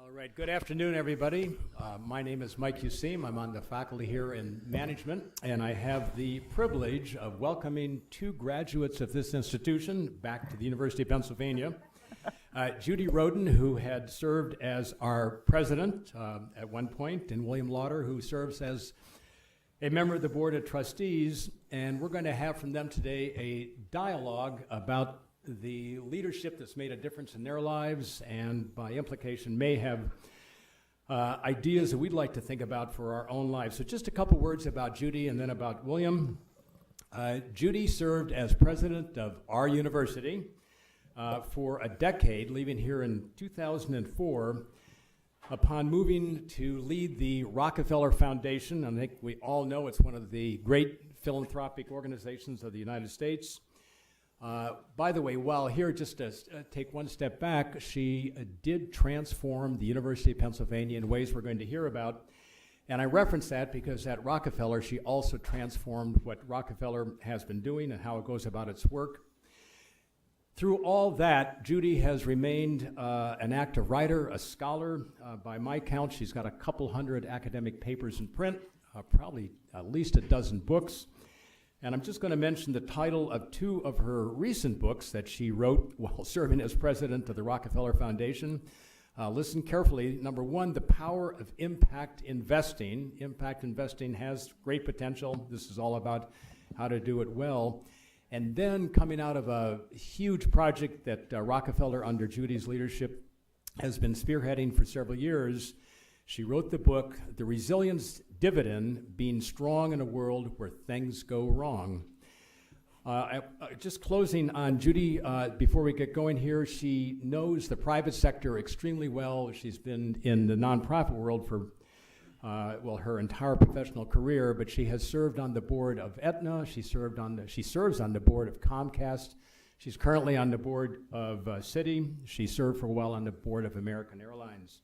All right, good afternoon, everybody. My name is Mike Useem. I'm on the faculty here in management, and I have the privilege of welcoming two graduates of this institution back to the University of Pennsylvania. Judith Rodin, who had served as our president at one point, and William Lauder, who serves as a member of the Board of Trustees, and we're going to have from them today a dialogue about the leadership that's made a difference in their lives and by implication may have ideas that we'd like to think about for our own lives. So just a couple words about Judy and then about William. Judy served as president of our university for a decade, leaving here in 2004. Upon moving to lead the Rockefeller Foundation, I think we all know it's one of the great philanthropic organizations of the United States. By the way, while here, just to take one step back, she did transform the University of Pennsylvania in ways we're going to hear about. And I reference that because at Rockefeller, she also transformed what Rockefeller has been doing and how it goes about its work. Through all that, Judy has remained an active writer, a scholar. By my count, she's got a couple hundred academic papers in print, probably at least a dozen books. And I'm just going to mention the title of two of her recent books that she wrote while serving as president of the Rockefeller Foundation. Listen carefully. Number one, The Power of Impact Investing. Impact investing has great potential. This is all about how to do it well. And then coming out of a huge project that Rockefeller, under Judy's leadership, has been spearheading for several years, she wrote the book, The Resilience Dividend, Being Strong in a World Where Things Go Wrong. Just closing on Judy, before we get going here, she knows the private sector extremely well. She's been in the nonprofit world for her entire professional career, but she has served on the board of Aetna. She serves on the board of Comcast. She's currently on the board of Citi. She served for a while on the board of American Airlines.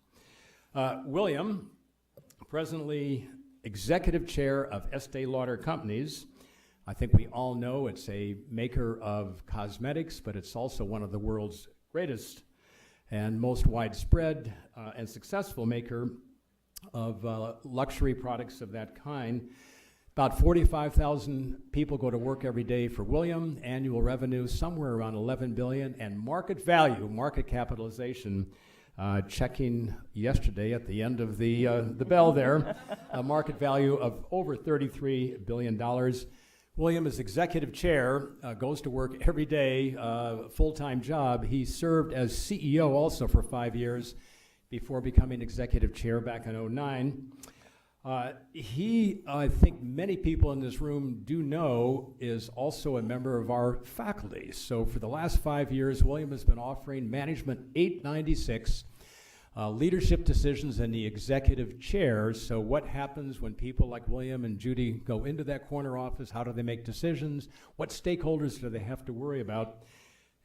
William, presently executive chair of Estee Lauder Companies. I think we all know it's a maker of cosmetics, but it's also one of the world's greatest and most widespread and successful maker of luxury products of that kind. About 45,000 people go to work every day for William, annual revenue somewhere around $11 billion, and market value, market capitalization, checking yesterday at the end of the bell there, a market value of over $33 billion. William is executive chair, goes to work every day, full-time job. He served as CEO also for 5 years before becoming executive chair back in 2009. He, I think many people in this room do know, is also a member of our faculty. So for the last 5 years, William has been offering Management 896 leadership decisions in the executive chair. So what happens when people like William and Judy go into that corner office? How do they make decisions? What stakeholders do they have to worry about?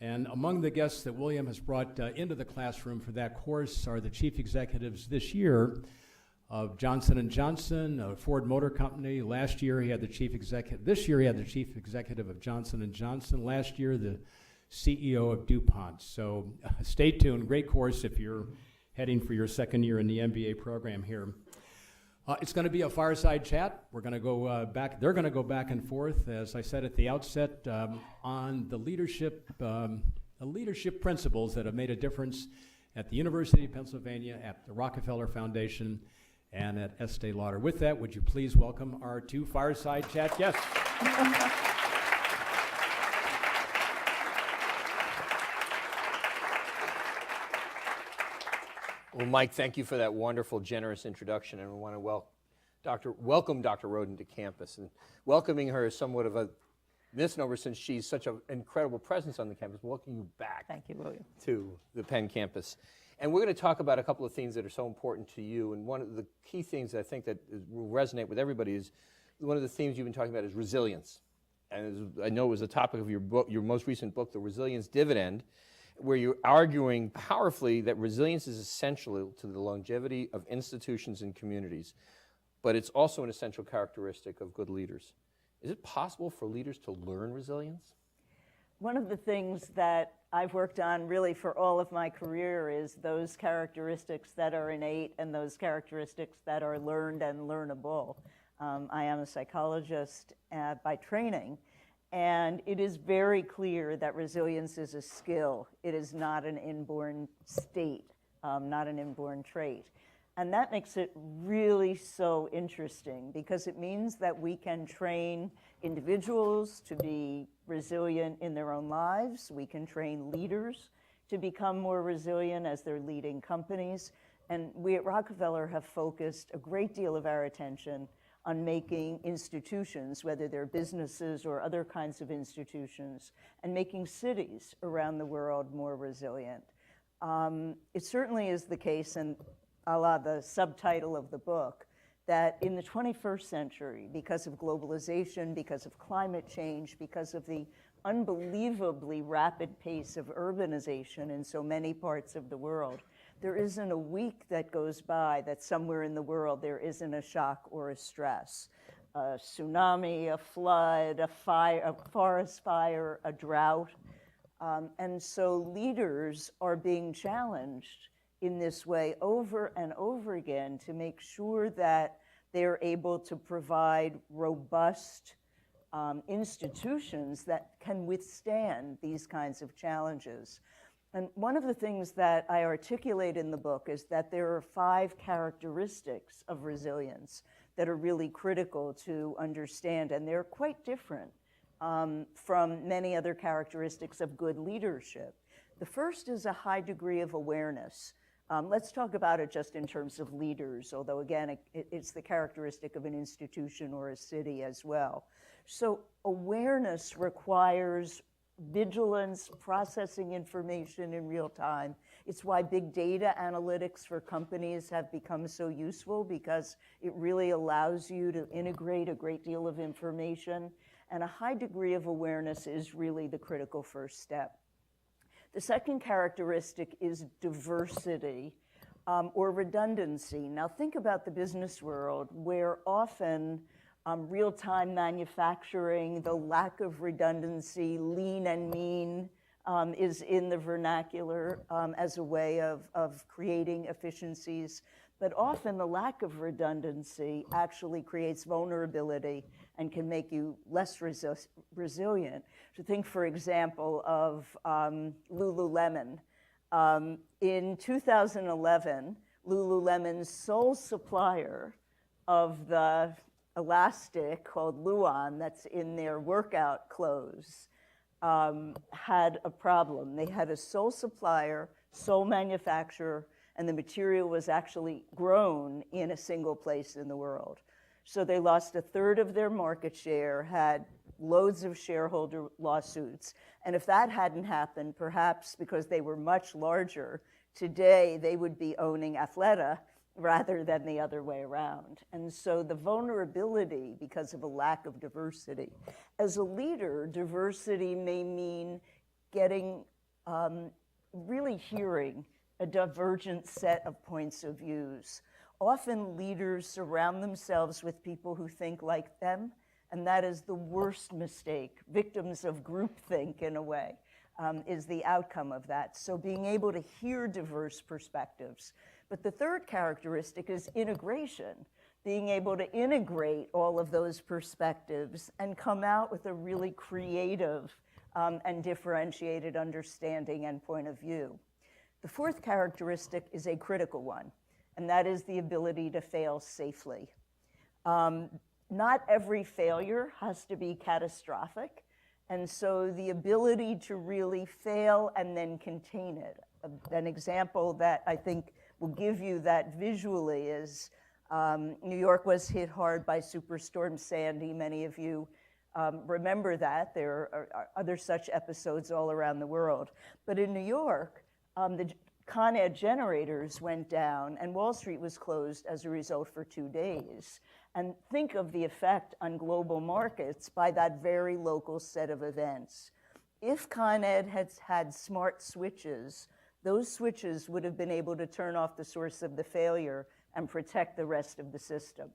And among the guests that William has brought into the classroom for that course are the chief executives this year of Johnson & Johnson, Ford Motor Company. Last year he had the chief executive. This year he had the chief executive of Johnson & Johnson. Last year the CEO of DuPont. So stay tuned. Great course if you're heading for your second year in the MBA program here. It's going to be a fireside chat. We're going to go back. They're going to go back and forth, as I said at the outset, on the leadership principles that have made a difference at the University of Pennsylvania, at the Rockefeller Foundation, and at Estee Lauder. With that, would you please welcome our two fireside chat guests? Well, Mike, thank you for that wonderful, generous introduction, and we want to welcome Dr. Rodin to campus. And welcoming her is somewhat of a misnomer since she's such an incredible presence on the campus. Welcome you back. Thank you, William. To the Penn campus. And we're going to talk about a couple of things that are so important to you. And one of the key things I think that will resonate with everybody is one of the themes you've been talking about is resilience. And I know it was the topic of your book, your most recent book, The Resilience Dividend, where you're arguing powerfully that resilience is essential to the longevity of institutions and communities, but it's also an essential characteristic of good leaders. Is it possible for leaders to learn resilience? One of the things that I've worked on really for all of my career is those characteristics that are innate and those characteristics that are learned and learnable. I am a psychologist by training, and it is very clear that resilience is a skill. It is not an inborn state, not an inborn trait. And that makes it really so interesting because it means that we can train individuals to be resilient in their own lives. We can train leaders to become more resilient as they're leading companies. And we at Rockefeller have focused a great deal of our attention on making institutions, whether they're businesses or other kinds of institutions, and making cities around the world more resilient. It certainly is the case, and a la the subtitle of the book, that in the 21st century, because of globalization, because of climate change, because of the unbelievably rapid pace of urbanization in so many parts of the world, there isn't a week that goes by that somewhere in the world there isn't a shock or a stress. A tsunami, a flood, a fire, a forest fire, a drought. And so leaders are being challenged in this way over and over again to make sure that they're able to provide robust institutions that can withstand these kinds of challenges. And one of the things that I articulate in the book is that there are 5 characteristics of resilience that are really critical to understand, and they're quite different from many other characteristics of good leadership. The first is a high degree of awareness. Let's talk about it just in terms of leaders, although again, it's the characteristic of an institution or a city as well. So awareness requires vigilance, processing information in real time. It's why big data analytics for companies have become so useful, because it really allows you to integrate a great deal of information. And a high degree of awareness is really the critical first step. The second characteristic is diversity or redundancy. Now think about the business world, where often real-time manufacturing, the lack of redundancy, lean and mean is in the vernacular as a way of creating efficiencies. But often the lack of redundancy actually creates vulnerability and can make you less resilient. So think, for example, of Lululemon. In 2011, Lululemon's sole supplier of the elastic called Luon that's in their workout clothes had a problem. They had a sole supplier, sole manufacturer, and the material was actually grown in a single place in the world. So they lost a third of their market share, had loads of shareholder lawsuits. And if that hadn't happened, perhaps because they were much larger, today they would be owning Athleta rather than the other way around. And so the vulnerability because of a lack of diversity. As a leader, diversity may mean getting, really hearing a divergent set of points of views. Often leaders surround themselves with people who think like them, and that is the worst mistake. Victims of groupthink, in a way, is the outcome of that. So being able to hear diverse perspectives. But the third characteristic is integration, being able to integrate all of those perspectives and come out with a really creative and differentiated understanding and point of view. The fourth characteristic is a critical one, and that is the ability to fail safely. Not every failure has to be catastrophic, and so the ability to really fail and then contain it. An example that I think will give you that visually is New York was hit hard by Superstorm Sandy. Many of you remember that. There are other such episodes all around the world. But in New York, the Con Ed generators went down and Wall Street was closed as a result for 2 days. And think of the effect on global markets by that very local set of events. If Con Ed had had smart switches, those switches would have been able to turn off the source of the failure and protect the rest of the system.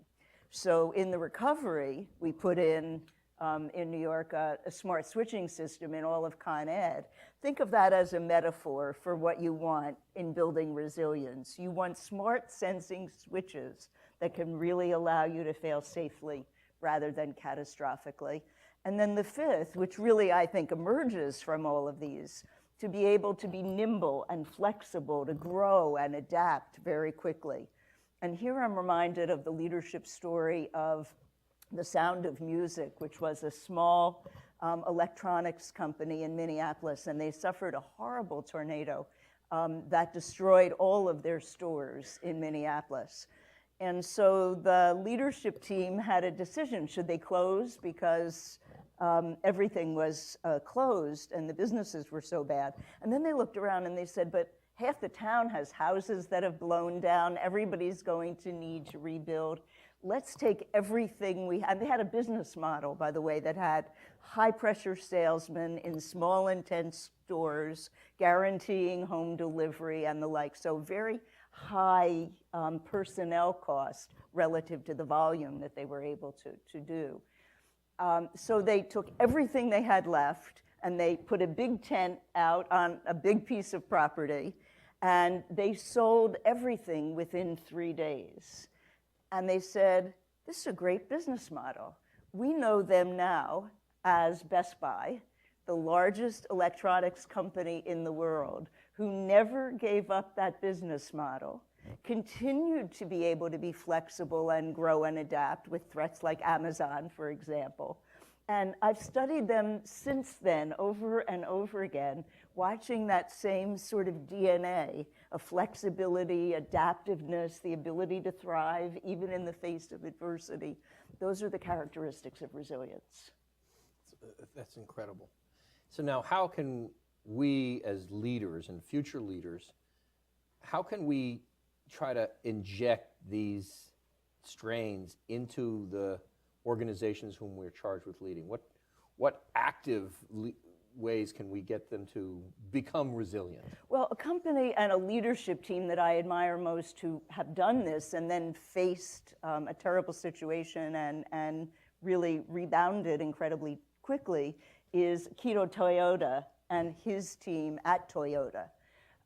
So in the recovery, we put in in New York, a smart switching system in all of Con Ed. Think of that as a metaphor for what you want in building resilience. You want smart sensing switches that can really allow you to fail safely rather than catastrophically. And then the fifth, which really I think emerges from all of these, to be able to be nimble and flexible, to grow and adapt very quickly. And here I'm reminded of the leadership story of The Sound of Music, which was a small electronics company in Minneapolis, and they suffered a horrible tornado that destroyed all of their stores in Minneapolis. And so the leadership team had a decision. Should they close because everything was closed and the businesses were so bad? And then they looked around and they said, but half the town has houses that have blown down. Everybody's going to need to rebuild. Let's take everything we have. They had a business model, by the way, that had high-pressure salesmen in small, intense stores, guaranteeing home delivery and the like. So very high personnel cost relative to the volume that they were able to do. So they took everything they had left, and they put a big tent out on a big piece of property, and they sold everything within 3 days. And they said, this is a great business model. We know them now as Best Buy, the largest electronics company in the world, who never gave up that business model, continued to be able to be flexible and grow and adapt with threats like Amazon, for example. And I've studied them since then over and over again, watching that same sort of DNA of flexibility, adaptiveness, the ability to thrive even in the face of adversity. Those are the characteristics of resilience. That's incredible. So now how can we as leaders and future leaders, how can we try to inject these strains into the organizations whom we're charged with leading? What active ways can we get them to become resilient? Well, a company and a leadership team that I admire most who have done this and then faced a terrible situation and really rebounded incredibly quickly is Akio Toyoda and his team at Toyota.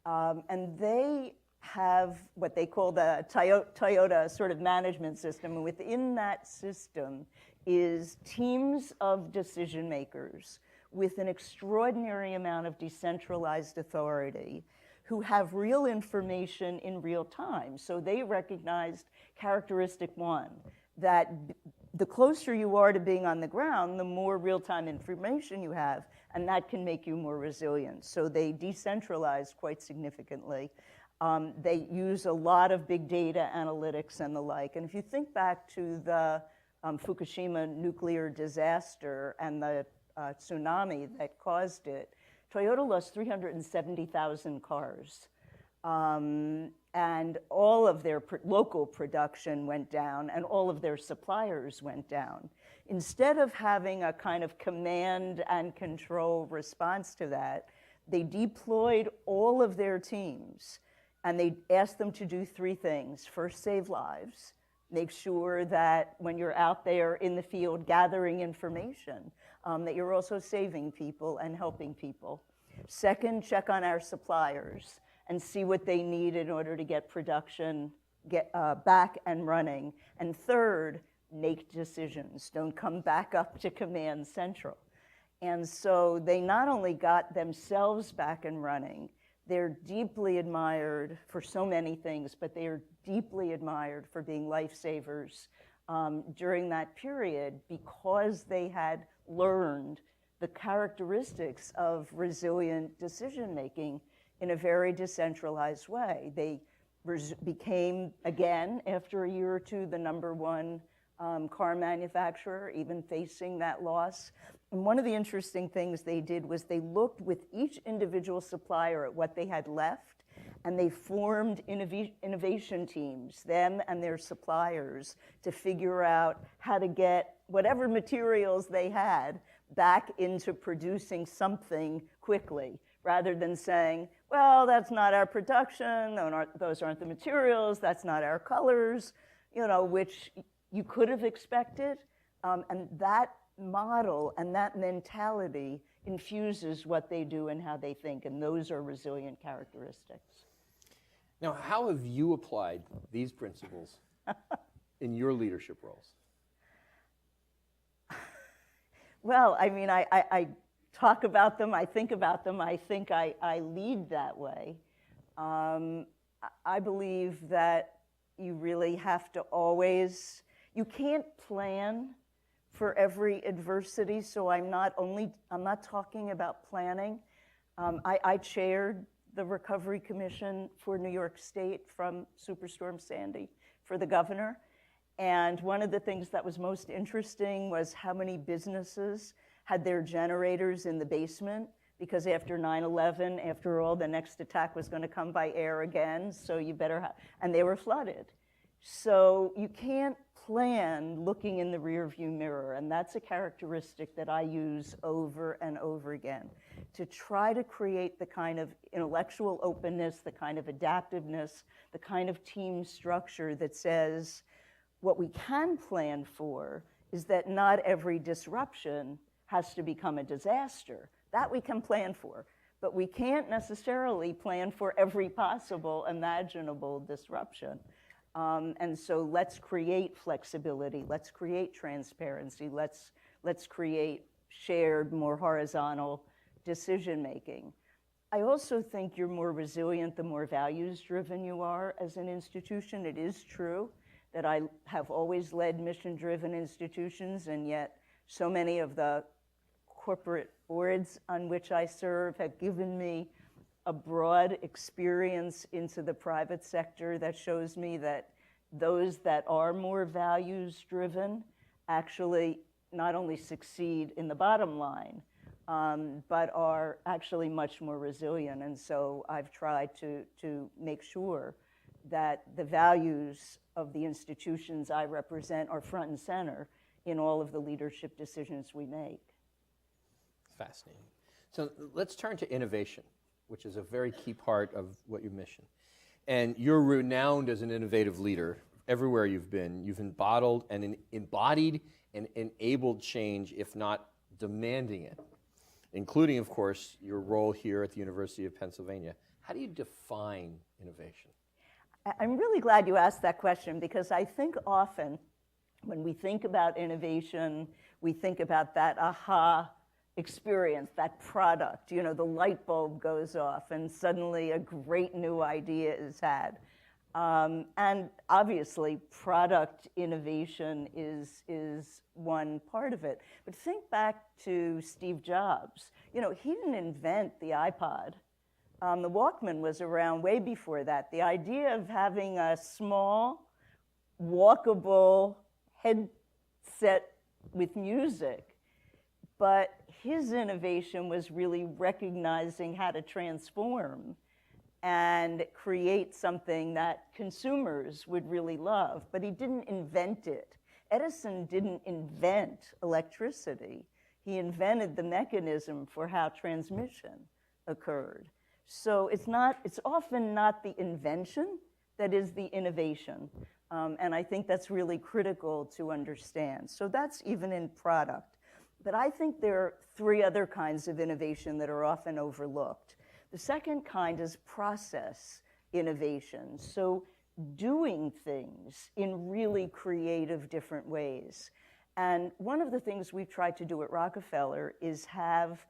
And they have what they call the Toyota sort of management system. And within that system is teams of decision makers with an extraordinary amount of decentralized authority who have real information in real time. So they recognized characteristic one, that the closer you are to being on the ground, the more real-time information you have, and that can make you more resilient. So they decentralized quite significantly. They use a lot of big data analytics and the like. And if you think back to the Fukushima nuclear disaster and the tsunami that caused it, Toyota lost 370,000 cars. And all of their local production went down, and all of their suppliers went down. Instead of having a kind of command and control response to that, they deployed all of their teams, and they asked them to do three things. First, save lives. Make sure that when you're out there in the field gathering information, that you're also saving people and helping people. Second, check on our suppliers and see what they need in order to get production back and running. And third, make decisions. Don't come back up to command central. And so they not only got themselves back and running, they're deeply admired for so many things, but they are deeply admired for being lifesavers during that period because they had learned the characteristics of resilient decision-making in a very decentralized way. They became, again, after a year or two, the #1 car manufacturer, even facing that loss. And one of the interesting things they did was they looked with each individual supplier at what they had left, and they formed innovation teams, them and their suppliers, to figure out how to get whatever materials they had back into producing something quickly, rather than saying, well, that's not our production, those aren't the materials, that's not our colors, which you could have expected. And that model and that mentality infuses what they do and how they think, and those are resilient characteristics. Now, how have you applied these principles in your leadership roles? Well, I mean, I talk about them, I think about them, I think I lead that way. I believe that you really have to always, you can't plan for every adversity, so I'm not talking about planning. I chaired the Recovery Commission for New York State from Superstorm Sandy for the governor. And one of the things that was most interesting was how many businesses had their generators in the basement, because after 9/11, after all, the next attack was going to come by air again, so you better have, and they were flooded. So you can't plan looking in the rearview mirror, and that's a characteristic that I use over and over again, to try to create the kind of intellectual openness, the kind of adaptiveness, the kind of team structure that says, what we can plan for is that not every disruption has to become a disaster. That we can plan for, but we can't necessarily plan for every possible imaginable disruption. And so let's create flexibility, let's create transparency, let's create shared, more horizontal decision making. I also think you're more resilient the more values driven you are as an institution. It is true that I have always led mission-driven institutions, and yet so many of the corporate boards on which I serve have given me a broad experience into the private sector that shows me that those that are more values-driven actually not only succeed in the bottom line, but are actually much more resilient. And so I've tried to make sure that the values of the institutions I represent are front and center in all of the leadership decisions we make. Fascinating. So let's turn to innovation, which is a very key part of what your mission. And you're renowned as an innovative leader everywhere you've been. You've embodied and enabled change, if not demanding it, including, of course, your role here at the University of Pennsylvania. How do you define innovation? I'm really glad you asked that question, because I think often when we think about innovation, we think about that aha experience, that product, you know, the light bulb goes off and suddenly a great new idea is had. And obviously product innovation is one part of it. But think back to Steve Jobs. You know, he didn't invent the iPod. The Walkman was around way before that. The idea of having a small, walkable headset with music, but his innovation was really recognizing how to transform and create something that consumers would really love, but he didn't invent it. Edison didn't invent electricity. He invented the mechanism for how transmission occurred. So it's often not the invention that is the innovation. And I think that's really critical to understand. So that's even in product. But I think there are three other kinds of innovation that are often overlooked. The second kind is process innovation. So doing things in really creative different ways. And one of the things we've tried to do at Rockefeller is have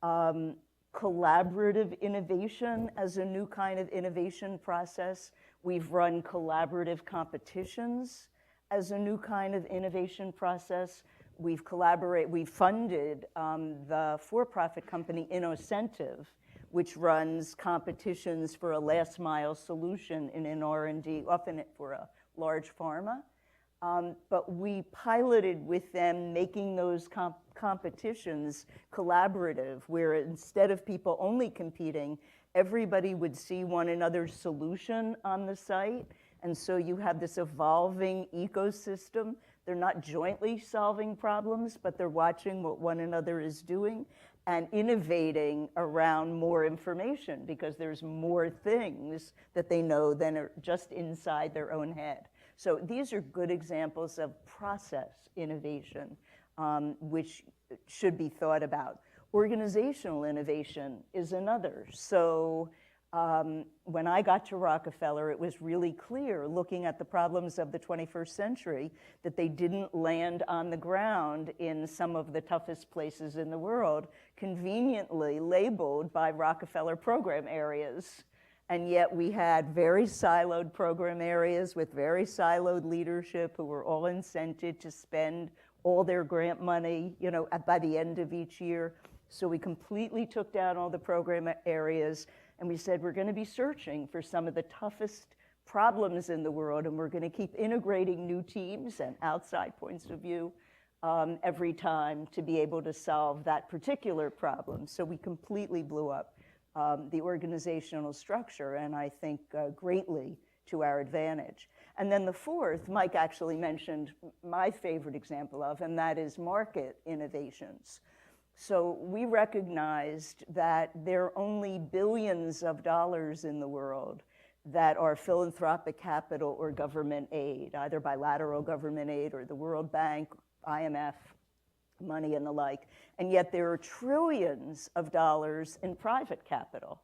collaborative innovation as a new kind of innovation process. We've run collaborative competitions as a new kind of innovation process. We've funded the for-profit company Innocentive, which runs competitions for a last mile solution in an R&D, often for a large pharma. But we piloted with them making those competitions collaborative, where instead of people only competing, everybody would see one another's solution on the site. And so you have this evolving ecosystem. They're not jointly solving problems, but they're watching what one another is doing and innovating around more information, because there's more things that they know than are just inside their own head. So these are good examples of process innovation. which should be thought about. Organizational innovation is another. So when I got to Rockefeller, it was really clear, looking at the problems of the 21st century, that they didn't land on the ground in some of the toughest places in the world, conveniently labeled by Rockefeller program areas. And yet we had very siloed program areas with very siloed leadership who were all incented to spend all their grant money, by the end of each year. So we completely took down all the program areas, and we said we're going to be searching for some of the toughest problems in the world, and we're going to keep integrating new teams and outside points of view every time to be able to solve that particular problem. So we completely blew up the organizational structure, and I think greatly to our advantage. And then the fourth, Mike actually mentioned my favorite example of, and that is market innovations. So we recognized that there are only billions of dollars in the world that are philanthropic capital or government aid, either bilateral government aid or the World Bank, IMF, money and the like. And yet there are trillions of dollars in private capital,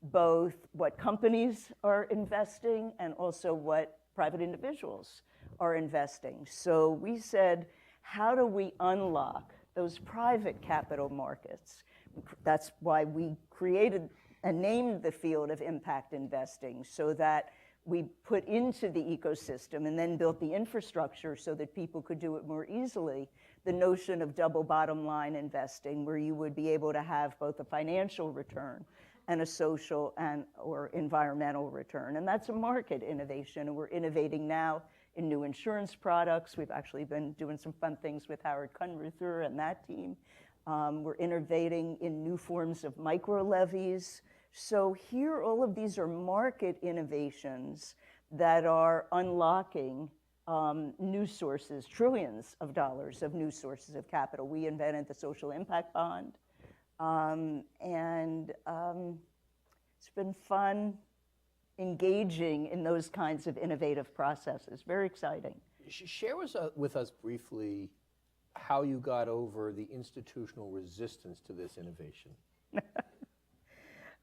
both what companies are investing and also what private individuals are investing. So we said, how do we unlock those private capital markets? That's why we created and named the field of impact investing, so that we put into the ecosystem and then built the infrastructure so that people could do it more easily, the notion of double bottom line investing, where you would be able to have both a financial return and a social and or environmental return. And that's a market innovation, and we're innovating now in new insurance products. We've actually been doing some fun things with Howard Kunruther and that team. We're innovating in new forms of micro levies. So here, all of these are market innovations that are unlocking new sources, trillions of dollars of new sources of capital. We invented the social impact bond. It's been fun engaging in those kinds of innovative processes. Very exciting. Share with us briefly how you got over the institutional resistance to this innovation.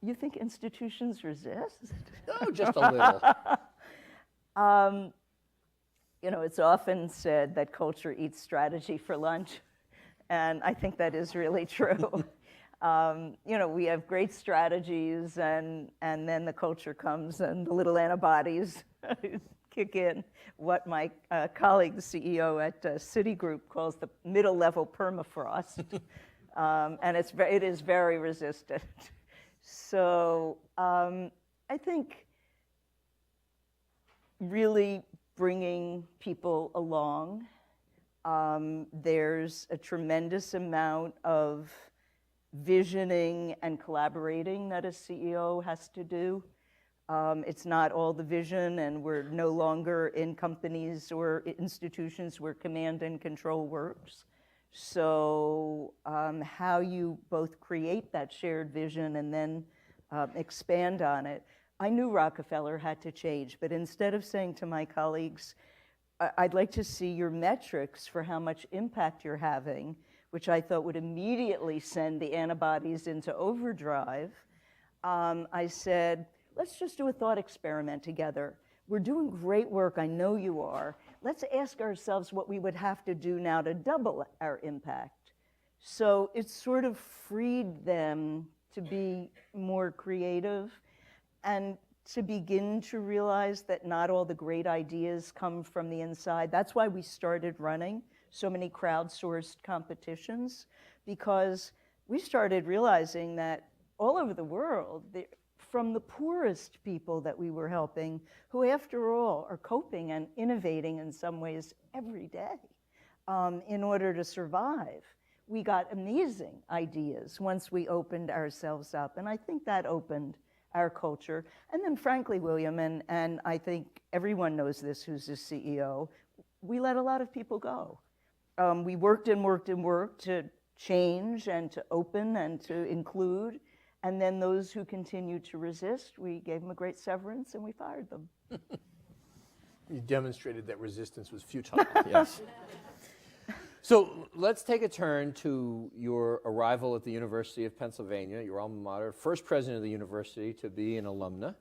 You think institutions resist? Oh, just a little. It's often said that culture eats strategy for lunch, and I think that is really true. We have great strategies, and then the culture comes, and the little antibodies kick in. What my colleague, the CEO at Citigroup, calls the middle-level permafrost, and it is very resistant. So I think really bringing people along. There's a tremendous amount of visioning and collaborating that a CEO has to do. It's not all the vision, and we're no longer in companies or institutions where command and control works. So how you both create that shared vision and then expand on it. I knew Rockefeller had to change, but instead of saying to my colleagues, I'd like to see your metrics for how much impact you're having, which I thought would immediately send the antibodies into overdrive, I said, let's just do a thought experiment together. We're doing great work, I know you are. Let's ask ourselves what we would have to do now to double our impact. So it sort of freed them to be more creative and to begin to realize that not all the great ideas come from the inside. That's why we started running so many crowdsourced competitions, because we started realizing that all over the world, from the poorest people that we were helping, who after all are coping and innovating in some ways every day in order to survive, we got amazing ideas once we opened ourselves up. And I think that opened our culture. And then frankly, William, and I think everyone knows this who's a CEO, we let a lot of people go. We worked and worked and worked to change and to open and to include. And then those who continued to resist, we gave them a great severance and we fired them. You demonstrated that resistance was futile. Yes. So let's take a turn to your arrival at the University of Pennsylvania, your alma mater, first president of the university to be an alumna,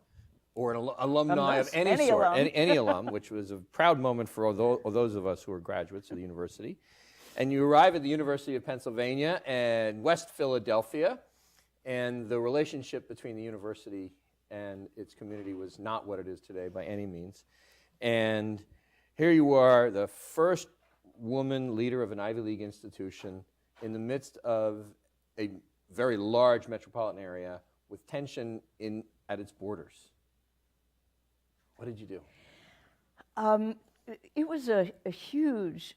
or an alumni of any sort, alum. any alum, which was a proud moment for all those of us who are graduates of the university. And you arrive at the University of Pennsylvania and West Philadelphia, and the relationship between the university and its community was not what it is today by any means. And here you are, the first woman leader of an Ivy League institution in the midst of a very large metropolitan area with tension at its borders. What did you do? It was a huge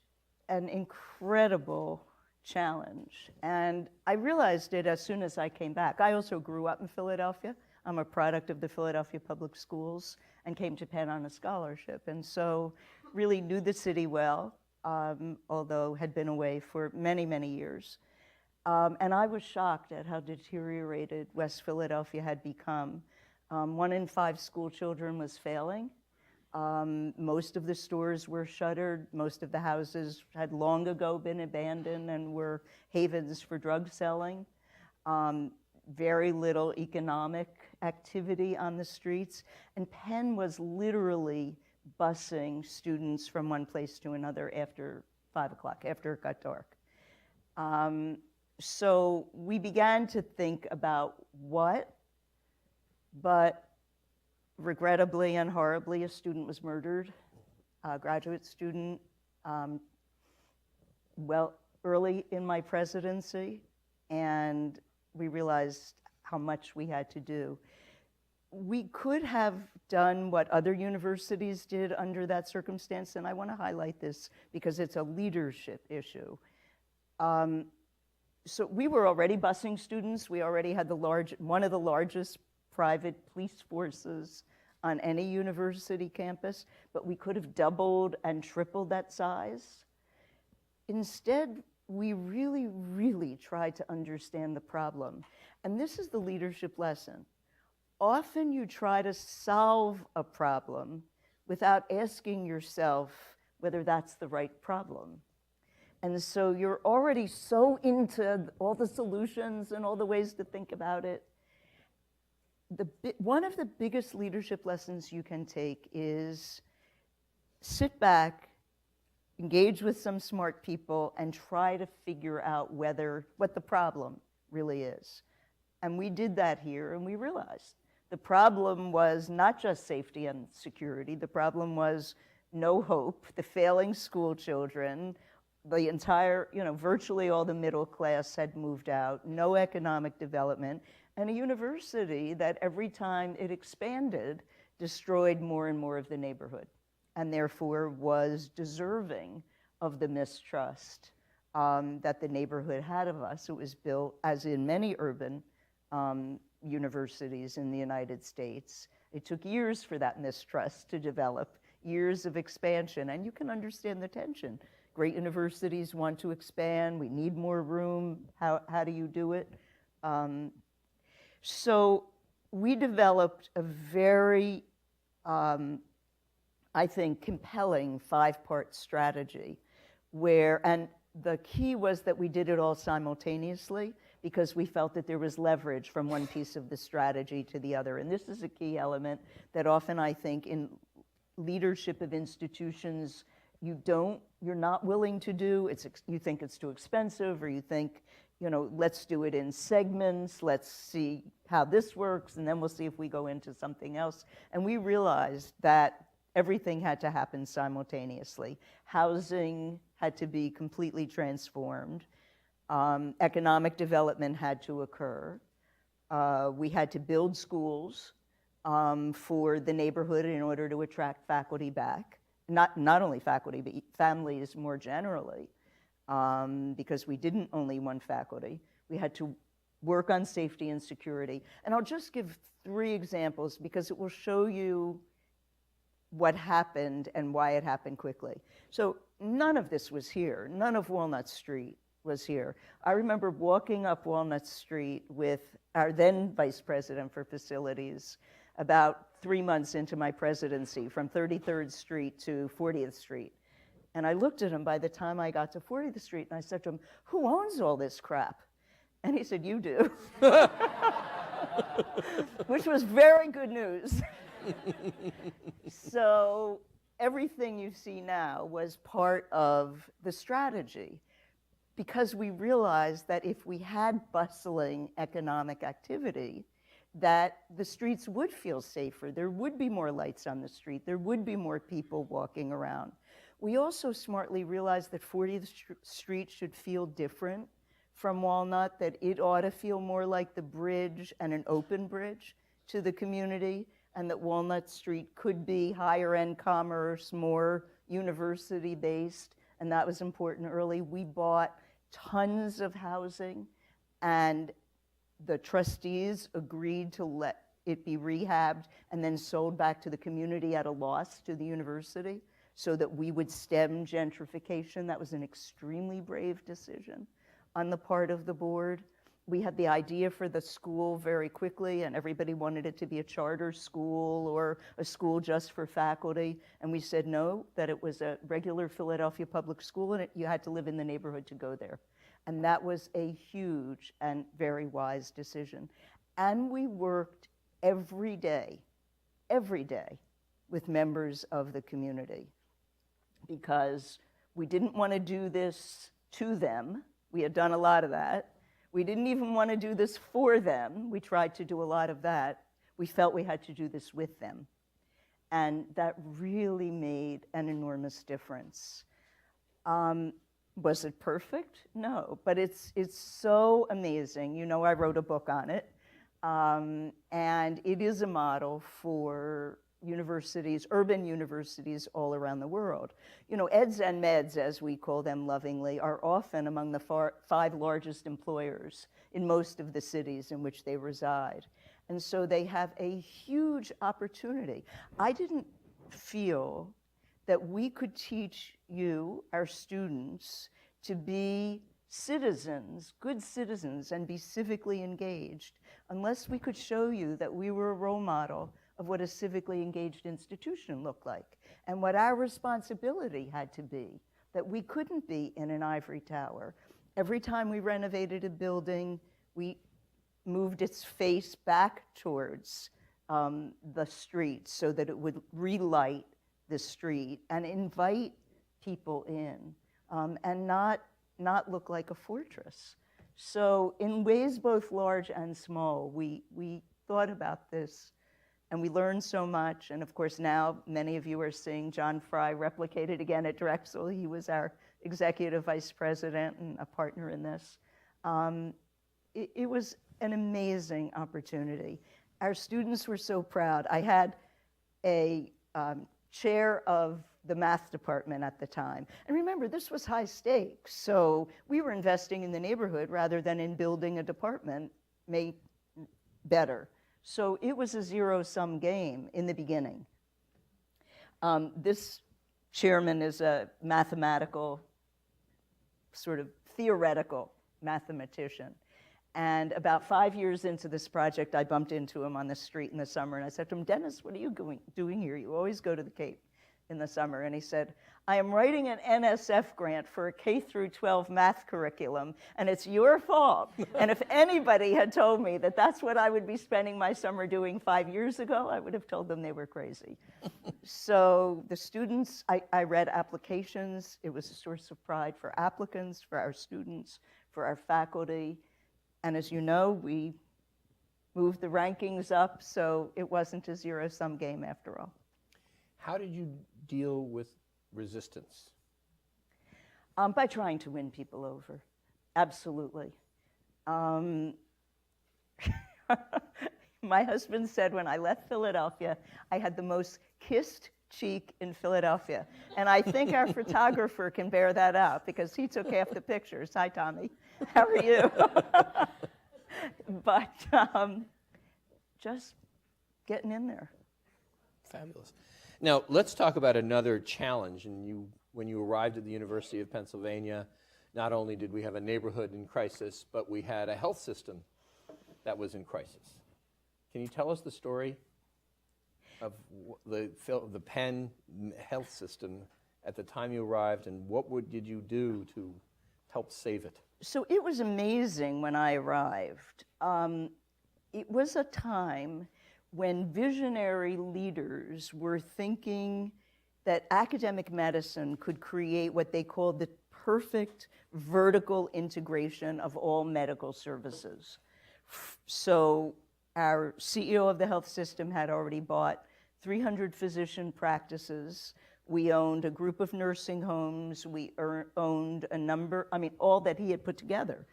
and incredible challenge, and I realized it as soon as I came back. I also grew up in Philadelphia. I'm a product of the Philadelphia Public Schools and came to Penn on a scholarship, and so really knew the city well, although had been away for many, many years. And I was shocked at how deteriorated West Philadelphia had become. 1 in 5 school children was failing. Most of the stores were shuttered. Most of the houses had long ago been abandoned and were havens for drug selling. Very little economic activity on the streets. And Penn was literally busing students from one place to another after 5 o'clock, after it got dark. So we began to think about what, but regrettably and horribly, a student was murdered, a graduate student, early in my presidency, and we realized how much we had to do. We could have done what other universities did under that circumstance, and I want to highlight this because it's a leadership issue. So we were already busing students. We already had one of the largest private police forces on any university campus, but we could have doubled and tripled that size. Instead, we really, really tried to understand the problem. And this is the leadership lesson. Often you try to solve a problem without asking yourself whether that's the right problem. And so you're already so into all the solutions and all the ways to think about it. One of the biggest leadership lessons you can take is sit back, engage with some smart people, and try to figure out what the problem really is. And we did that here, and we realized the problem was not just safety and security. The problem was no hope, the failing school children, the entire, virtually all the middle class had moved out, no economic development, and a university that every time it expanded destroyed more and more of the neighborhood, and therefore was deserving of the mistrust that the neighborhood had of us. It was built, as in many urban universities in the United States. It took years for that mistrust to develop, years of expansion, and you can understand the tension. Great universities want to expand, we need more room, how do you do it? So we developed a very, I think, compelling 5-part strategy and the key was that we did it all simultaneously because we felt that there was leverage from one piece of the strategy to the other. And this is a key element that often I think in leadership of institutions you're not willing to do. You think it's too expensive, or you think, let's do it in segments, let's see how this works, and then we'll see if we go into something else. And we realized that everything had to happen simultaneously. Housing had to be completely transformed. Economic development had to occur. We had to build schools for the neighborhood in order to attract faculty back. Not only faculty, but families more generally, because we didn't only want faculty. We had to work on safety and security. And I'll just give 3 examples because it will show you what happened and why it happened quickly. So none of this was here. None of Walnut Street was here. I remember walking up Walnut Street with our then Vice President for Facilities about 3 months into my presidency, from 33rd Street to 40th Street. And I looked at him by the time I got to 40th Street, and I said to him, "Who owns all this crap?" And he said, "You do," which was very good news. So everything you see now was part of the strategy, because we realized that if we had bustling economic activity, that the streets would feel safer. There would be more lights on the street. There would be more people walking around. We also smartly realized that 40th Street should feel different from Walnut, that it ought to feel more like the bridge and an open bridge to the community, and that Walnut Street could be higher end commerce, more university based, and that was important early. We bought tons of housing, and the trustees agreed to let it be rehabbed and then sold back to the community at a loss to the university so that we would stem gentrification. That was an extremely brave decision on the part of the board. We had the idea for the school very quickly, and everybody wanted it to be a charter school or a school just for faculty. And we said no, that it was a regular Philadelphia public school, and you had to live in the neighborhood to go there. And that was a huge and very wise decision. And we worked every day with members of the community, because we didn't want to do this to them. We had done a lot of that. We didn't even want to do this for them. We tried to do a lot of that. We felt we had to do this with them. And that really made an enormous difference. Was it perfect? No, but it's so amazing. You know, I wrote a book on it, and it is a model for universities, urban universities all around the world. You know, eds and meds, as we call them lovingly, are often among the 5 largest employers in most of the cities in which they reside. And so they have a huge opportunity. I didn't feel that we could teach you, our students, to be citizens, good citizens, and be civically engaged, unless we could show you that we were a role model of what a civically engaged institution looked like, and what our responsibility had to be, that we couldn't be in an ivory tower. Every time we renovated a building, we moved its face back towards the street so that it would relight the street and invite people in, and not look like a fortress. So in ways both large and small, we thought about this, and we learned so much. And of course now many of you are seeing John Fry replicated again at Drexel. He was our executive vice president and a partner in this. It was an amazing opportunity. Our students were so proud. I had a chair of the math department at the time. And remember, this was high stakes, so we were investing in the neighborhood rather than in building a department made better. So it was a zero-sum game in the beginning. This chairman is a mathematical, sort of theoretical mathematician. And about 5 years into this project, I bumped into him on the street in the summer, and I said to him, "Dennis, what are you doing here? You always go to the Cape in the summer." And he said, "I am writing an NSF grant for a K through 12 math curriculum, and it's your fault." And if anybody had told me that that's what I would be spending my summer doing 5 years ago, I would have told them they were crazy. So the students, I read applications. It was a source of pride for applicants, for our students, for our faculty. And as you know, we moved the rankings up, so it wasn't a zero-sum game after all. How did you deal with resistance? By trying to win people over, absolutely. My husband said when I left Philadelphia, I had the most kissed cheek in Philadelphia. And I think our photographer can bear that out, because he took half the pictures. Hi, Tommy. How are you? But just getting in there. Fabulous. Now, let's talk about another challenge. And when you arrived at the University of Pennsylvania, not only did we have a neighborhood in crisis, but we had a health system that was in crisis. Can you tell us the story of the Penn health system at the time you arrived, and did you do to help save it? So it was amazing when I arrived. It was a time when visionary leaders were thinking that academic medicine could create what they called the perfect vertical integration of all medical services. So our CEO of the health system had already bought 300 physician practices. We owned a group of nursing homes. We owned a number, all that he had put together,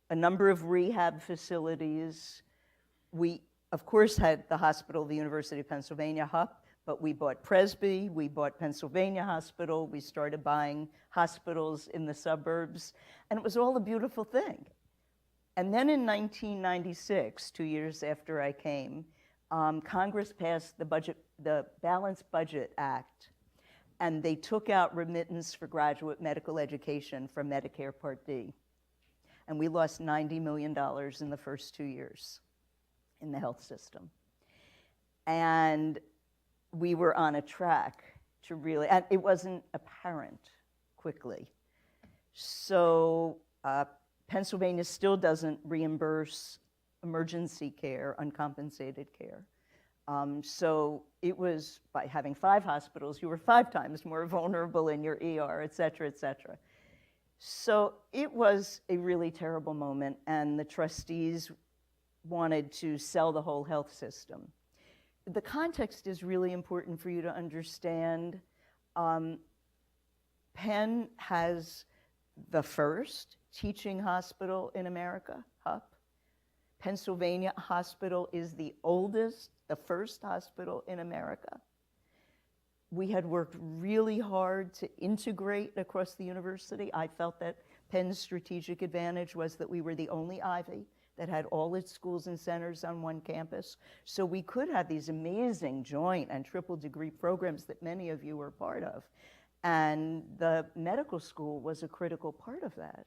a number of rehab facilities. We, of course, had the hospital of the University of Pennsylvania, HUP, but we bought Presby, we bought Pennsylvania Hospital, we started buying hospitals in the suburbs, and it was all a beautiful thing. And then in 1996, 2 years after I came, Congress passed the Balanced Budget Act, and they took out remittance for graduate medical education from Medicare Part D. And we lost $90 million in the first 2 years in the health system. And we were on a track to really, and it wasn't apparent quickly. So Pennsylvania still doesn't reimburse emergency care, uncompensated care. So it was, by having 5 hospitals, you were 5 times more vulnerable in your ER, et cetera, et cetera. So it was a really terrible moment, and the trustees wanted to sell the whole health system. The context is really important for you to understand. Penn has the first teaching hospital in America, HUP. Pennsylvania Hospital is the oldest, the first hospital in America. We had worked really hard to integrate across the university. I felt that Penn's strategic advantage was that we were the only Ivy that had all its schools and centers on one campus. So we could have these amazing joint and triple degree programs that many of you were part of. And the medical school was a critical part of that.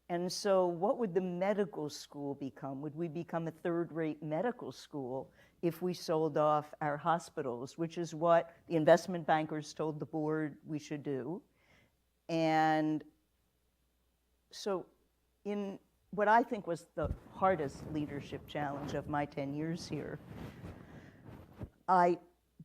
And so what would the medical school become? Would we become a third-rate medical school if we sold off our hospitals, which is what the investment bankers told the board we should do? And so in what I think was the hardest leadership challenge of my 10 years here, I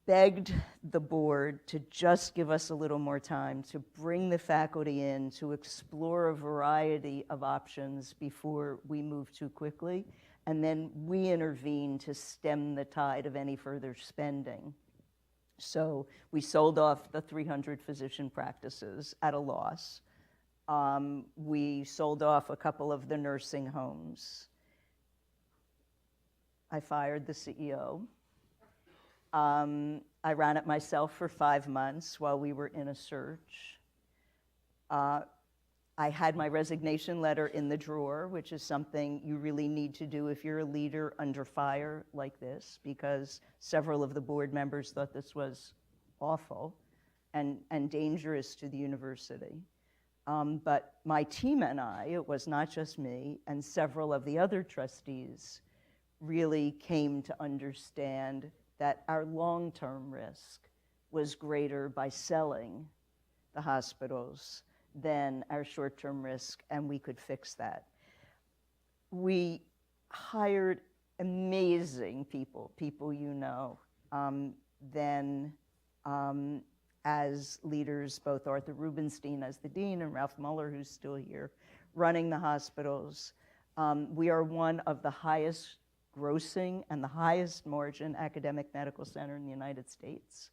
begged the board to just give us a little more time to bring the faculty in to explore a variety of options before we move too quickly, and then we intervene to stem the tide of any further spending. So we sold off the 300 physician practices at a loss. We sold off a couple of the nursing homes. I fired the CEO. I ran it myself for 5 months while we were in a search. I had my resignation letter in the drawer, which is something you really need to do if you're a leader under fire like this, because several of the board members thought this was awful and dangerous to the university. But my team and I, it was not just me, and several of the other trustees really came to understand that our long-term risk was greater by selling the hospitals than our short-term risk, and we could fix that. We hired amazing people you know, then as leaders, both Arthur Rubenstein as the dean and Ralph Muller, who's still here, running the hospitals. We are one of the highest grossing and the highest margin academic medical center in the United States.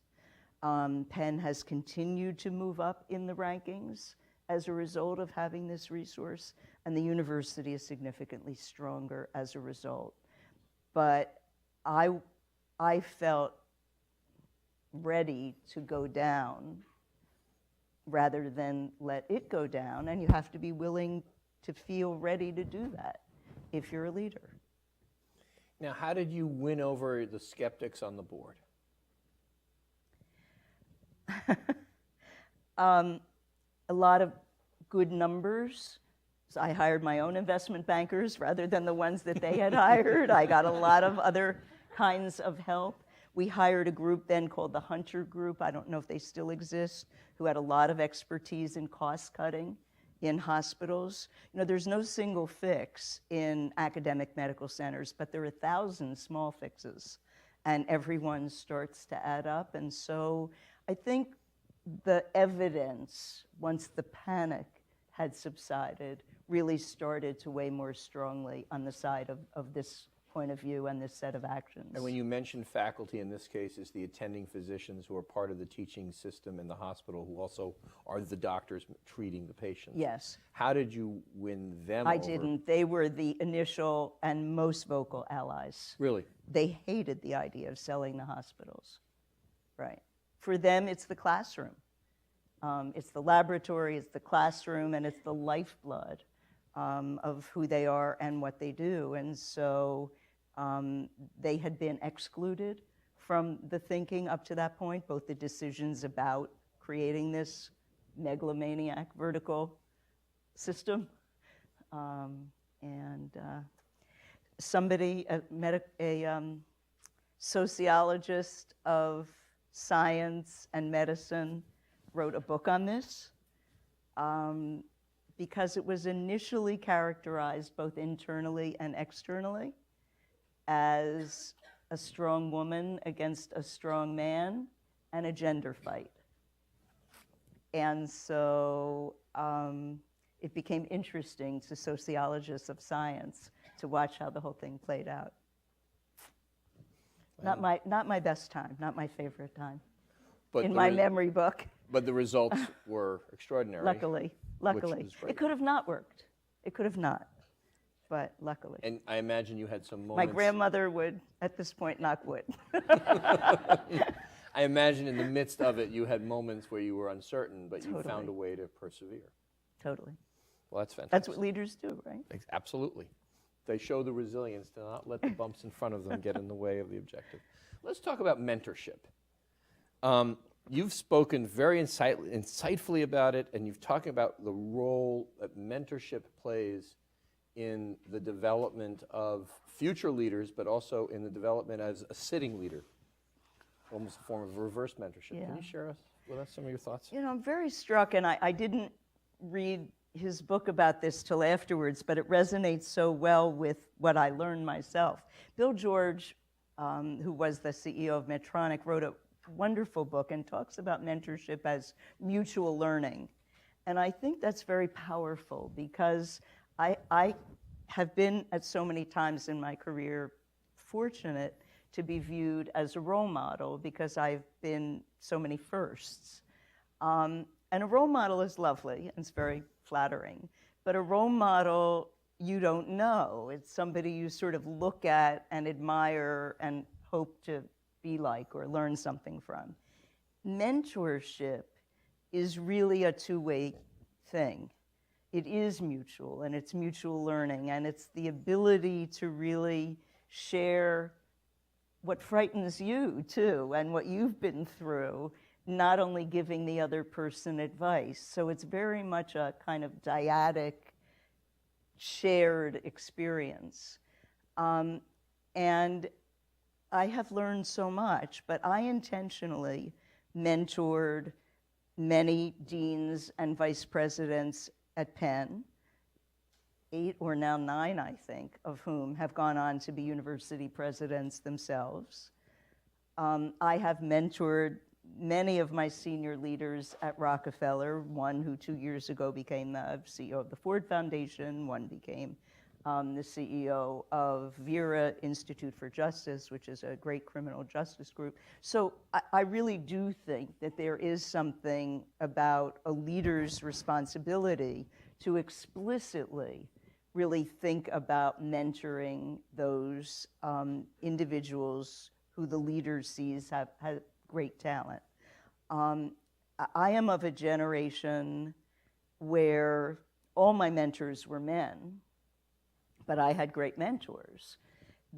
Penn has continued to move up in the rankings as a result of having this resource, and the university is significantly stronger as a result. But I felt ready to go down rather than let it go down, and you have to be willing to feel ready to do that if you're a leader. Now, how did you win over the skeptics on the board? A lot of good numbers. So I hired my own investment bankers rather than the ones that they had hired. I got a lot of other kinds of help. We hired a group then called the Hunter Group, I don't know if they still exist, who had a lot of expertise in cost cutting in hospitals. You know, there's no single fix in academic medical centers, but there are 1,000 small fixes, and everyone starts to add up. And so I think the evidence, once the panic had subsided, really started to weigh more strongly on the side of this point of view and this set of actions. And when you mention faculty, in this case, is the attending physicians who are part of the teaching system in the hospital, who also are the doctors treating the patients. Yes. How did you win them I over? didn't. They were the initial and most vocal allies. Really? They hated the idea of selling the hospitals. Right. For them, it's the classroom. It's the laboratory, it's the classroom, and it's the lifeblood of who they are and what they do. And so they had been excluded from the thinking up to that point, both the decisions about creating this megalomaniac vertical system. Somebody, a sociologist of science and medicine, wrote a book on this because it was initially characterized both internally and externally as a strong woman against a strong man and a gender fight. And so it became interesting to sociologists of science to watch how the whole thing played out. Not my best time, not my favorite time. But in my memory book. But the results were extraordinary. Luckily. Was great. It could have not worked. It could have not, but luckily. And I imagine you had some moments. My grandmother would, at this point, knock wood. I imagine in the midst of it, you had moments where you were uncertain, but Totally. you found a way to persevere. Totally. Well, that's fantastic. That's what leaders do, right? Absolutely. They show the resilience to not let the bumps in front of them get in the way of the objective. Let's talk about mentorship. You've spoken very insightfully about it, and you've talked about the role that mentorship plays in the development of future leaders, but also in the development as a sitting leader, almost a form of reverse mentorship. Yeah. Can you share with us some of your thoughts? You know, I'm very struck, and I didn't read his book about this till afterwards, but it resonates so well with what I learned myself. Bill George, who was the CEO of Medtronic, wrote a wonderful book and talks about mentorship as mutual learning. And I think that's very powerful because I have been at so many times in my career fortunate to be viewed as a role model because I've been so many firsts. And a role model is lovely and it's very flattering, but a role model you don't know. It's somebody you sort of look at and admire and hope to be like or learn something from. Mentorship is really a two-way thing. It is mutual, and it's mutual learning, and it's the ability to really share what frightens you, too, and what you've been through, not only giving the other person advice. So it's very much a kind of dyadic, shared experience. And I have learned so much, but I intentionally mentored many deans and vice presidents at Penn, 8 or now 9, I think, of whom have gone on to be university presidents themselves. I have mentored many of my senior leaders at Rockefeller, one who 2 years ago became the CEO of the Ford Foundation, one became the CEO of Vera Institute for Justice, which is a great criminal justice group. So I really do think that there is something about a leader's responsibility to explicitly really think about mentoring those individuals who the leader sees have great talent. I am of a generation where all my mentors were men, but I had great mentors.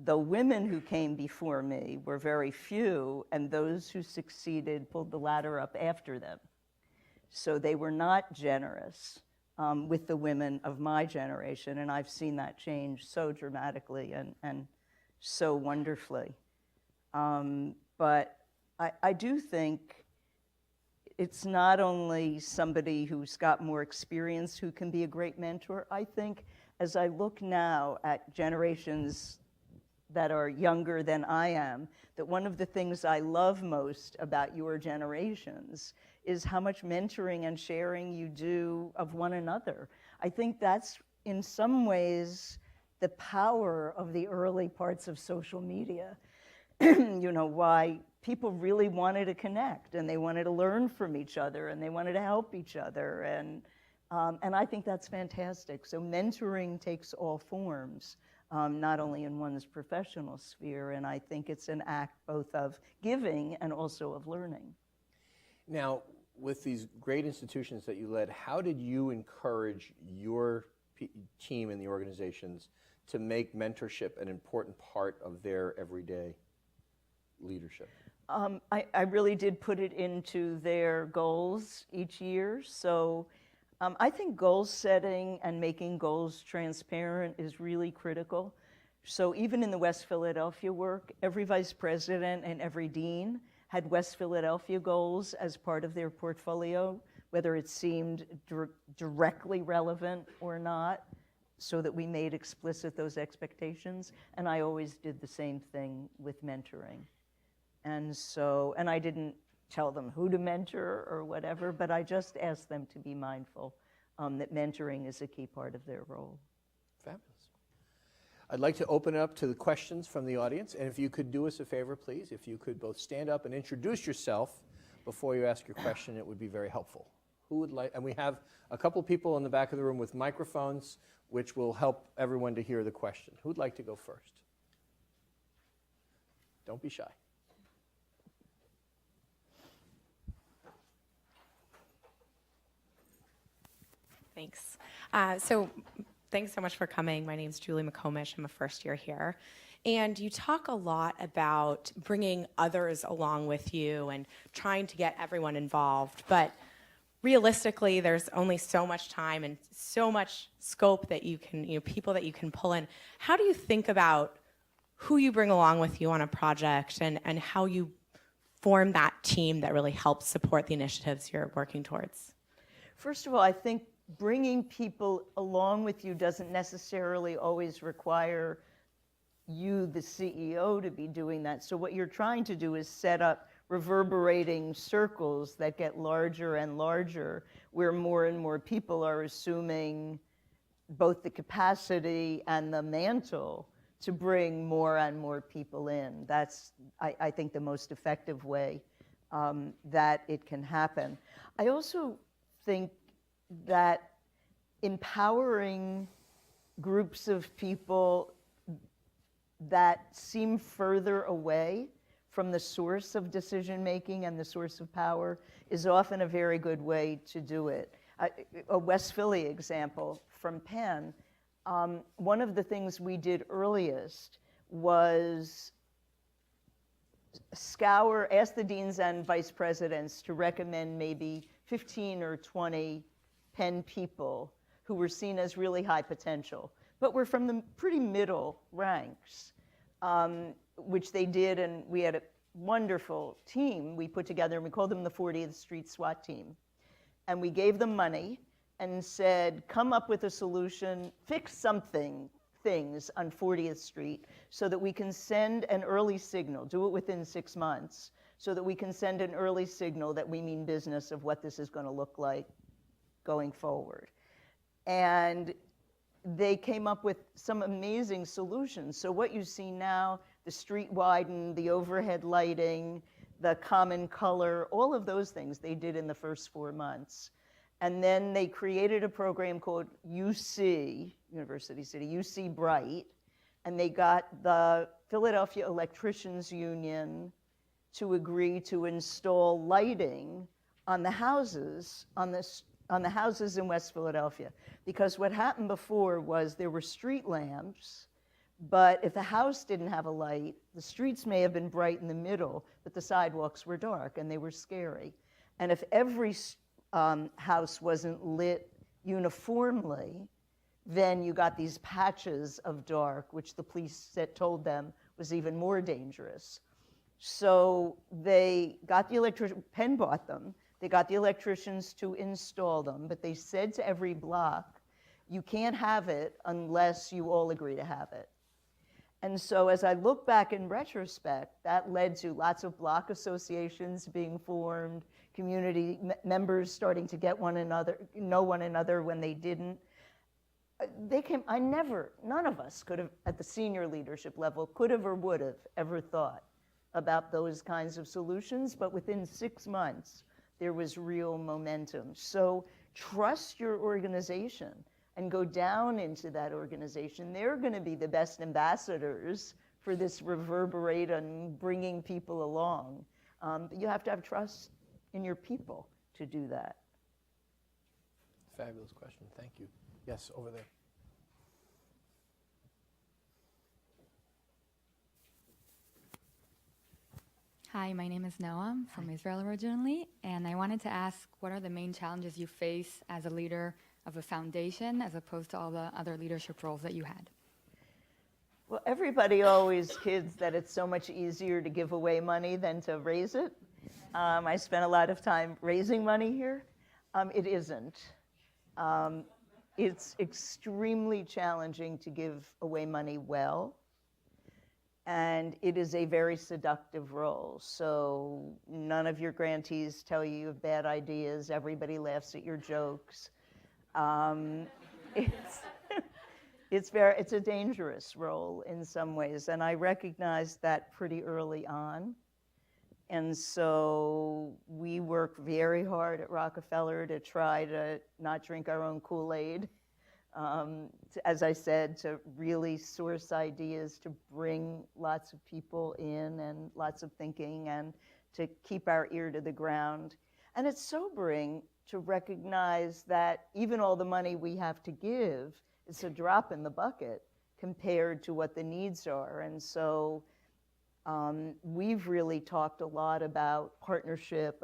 The women who came before me were very few, and those who succeeded pulled the ladder up after them. So they were not generous with the women of my generation, and I've seen that change so dramatically and so wonderfully. But but I do think it's not only somebody who's got more experience who can be a great mentor. I think as I look now at generations that are younger than I am, that one of the things I love most about your generations is how much mentoring and sharing you do of one another. I think that's in some ways the power of the early parts of social media. You know, why people really wanted to connect and they wanted to learn from each other and they wanted to help each other. And I think that's fantastic. So mentoring takes all forms, not only in one's professional sphere, and I think it's an act both of giving and also of learning. Now, with these great institutions that you led, how did you encourage your team in the organizations to make mentorship an important part of their everyday leadership? I really did put it into their goals each year. So I think goal setting and making goals transparent is really critical. So even in the West Philadelphia work, every vice president and every dean had West Philadelphia goals as part of their portfolio, whether it seemed directly relevant or not, so that we made explicit those expectations. And I always did the same thing with mentoring. And I didn't tell them who to mentor or whatever, but I just asked them to be mindful that mentoring is a key part of their role. Fabulous. I'd like to open it up to the questions from the audience, and if you could do us a favor, please, if you could both stand up and introduce yourself before you ask your question, it would be very helpful. Who would like, and we have a couple people in the back of the room with microphones, which will help everyone to hear the question. Who'd like to go first? Don't be shy. Thanks. Thanks so much for coming. My name's Julie McComish. I'm a first year here. And you talk a lot about bringing others along with you and trying to get everyone involved. But realistically, there's only so much time and so much scope that you can, people that you can pull in. How do you think about who you bring along with you on a project and how you form that team that really helps support the initiatives you're working towards? First of all, I think bringing people along with you doesn't necessarily always require you, the CEO, to be doing that. So what you're trying to do is set up reverberating circles that get larger and larger, where more and more people are assuming both the capacity and the mantle to bring more and more people in. That's, I think, the most effective way that it can happen. I also think that empowering groups of people that seem further away from the source of decision making and the source of power is often a very good way to do it. A West Philly example from Penn, one of the things we did earliest was ask the deans and vice presidents to recommend maybe 15 or 20 Penn people who were seen as really high potential, but were from the pretty middle ranks, which they did, and we had a wonderful team we put together, and we called them the 40th Street SWAT team. And we gave them money and said, come up with a solution, fix things on 40th Street so that we can send an early signal, do it within 6 months, so that we can send an early signal that we mean business of what this is going to look like going forward. And they came up with some amazing solutions. So what you see now, the street widened, the overhead lighting, the common color, all of those things they did in the first 4 months. And then they created a program called UC, University City, UC Bright, and they got the Philadelphia Electricians Union to agree to install lighting on the houses, on the houses in West Philadelphia. Because what happened before was there were street lamps, but if the house didn't have a light, the streets may have been bright in the middle, but the sidewalks were dark and they were scary. And if every house wasn't lit uniformly, then you got these patches of dark, which the police told them was even more dangerous. So they got the Penn bought them. They got the electricians to install them, but they said to every block, you can't have it unless you all agree to have it. And so as I look back in retrospect, that led to lots of block associations being formed, community members starting to get know one another when they didn't. None of us could have, at the senior leadership level, could have or would have ever thought about those kinds of solutions, but within 6 months, there was real momentum. So trust your organization and go down into that organization. They're going to be the best ambassadors for this reverberate and bringing people along. But you have to have trust in your people to do that. Fabulous question. Thank you. Yes, over there. Hi, my name is Noah. I'm from Israel originally, and I wanted to ask, what are the main challenges you face as a leader of a foundation as opposed to all the other leadership roles that you had? Well, everybody always kids that it's so much easier to give away money than to raise it. I spent a lot of time raising money here. It isn't. It's extremely challenging to give away money well. And it is a very seductive role. So none of your grantees tell you have bad ideas. Everybody laughs at your jokes. It's a dangerous role in some ways. And I recognized that pretty early on. And so we work very hard at Rockefeller to try to not drink our own Kool-Aid. As I said, to really source ideas, to bring lots of people in and lots of thinking, and to keep our ear to the ground. And it's sobering to recognize that even all the money we have to give is a drop in the bucket compared to what the needs are. And so we've really talked a lot about partnership,